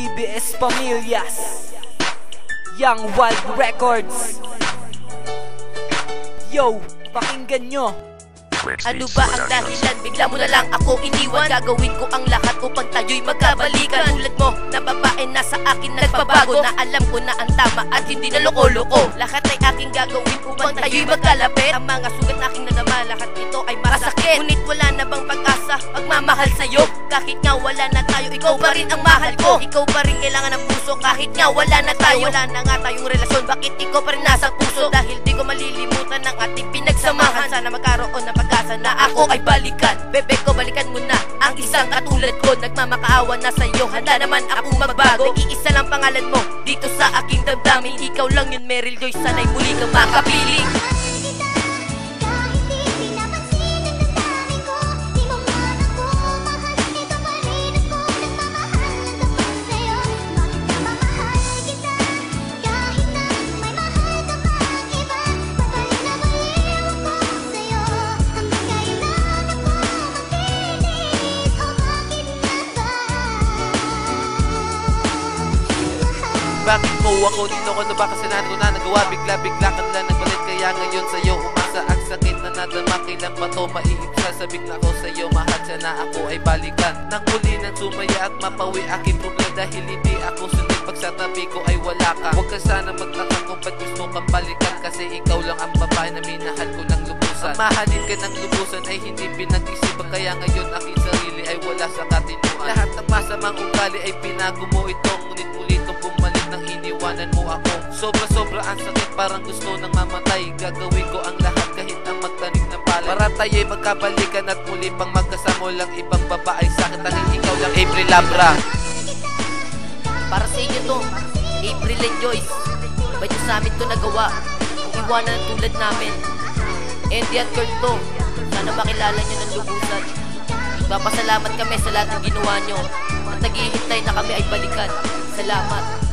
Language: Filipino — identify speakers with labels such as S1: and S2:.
S1: PBS Pamilyas, Young Wild Records. Yo, pakinggan nyo.
S2: Ano ba ang dahilan? Bigla mo na lang ako iniwan. Gagawin ko ang lahat upang tayo'y magkabalikan. Tulad mo na babae na sa akin nagpabago, na alam ko na ang tama at hindi na loko-loko. Lahat ay aking gagawin upang tayo'y magkalapit. Ang mga sugat na aking nadama, lahat ito ay masakit. Ngunit wala na bang pag-asa, pagmamahal sa'yo? Kahit nga wala na tayo, ikaw pa rin ang mahal ko. Ikaw pa rin kailangan ng puso, kahit nga wala na tayo. Wala na nga tayong relasyon, bakit ikaw pa rin nasa puso? Dahil di ko malilimutan ang ating pinagsamahan. Sana magkaroon ng pag-asa na ako ay balikan. Bebe ko, balikan mo na ang isang katulad ko. Nagmamakaawa na sa'yo, handa naman akong magbago. Nag-iisa lang pangalan mo dito sa aking damdamin. Ikaw lang yun, Meryl Joy, sana'y muli kang makapiling.
S3: Bakit mo ako dito ko na ba kasalanan ko na nagawa? Bigla-bigla ka lang nagbalik, kaya ngayon sa'yo umasa. Ang sakit na nadama, kailan pa to maiibsa? Sa bigla ko sa'yo, mahal sana ako ay balikan. Nang huli ng sumaya at mapawi aking problema, dahil hindi ako sunod pag sa tabi ko ay wala ka. Huwag ka sana magtaka kung ba't gusto kang balikan, kasi ikaw lang ang babae na minahal ko ng lubusan. Ang mahalin ka ng lubusan ay hindi pinag-isipan, kaya ngayon aking sarili ay wala sa katinuan. Lahat ng masamang ugali ay pinago mo ito, ngunit muli itong bumalik nang iniwanan mo ako. Sobra-sobra ang sakit, parang gusto nang mamatay. Gagawin ko ang lahat kahit ang magtanim ng palay, para tayo'y magkabalikan at muli pang magkasama. Lang ibang babae sa'kin, tanging ikaw lang, April Labra.
S2: Para sa inyo to, April and Joyce. Ba't nyo sa amin to nagawa? Ang iwanan ng tulad namin. Andy at Kurt to, sana makilala nyo ng lubusan. Magpapasalamat kami sa lahat ng ginawa nyo. At naghihintay na kami ay balikan. Salamat.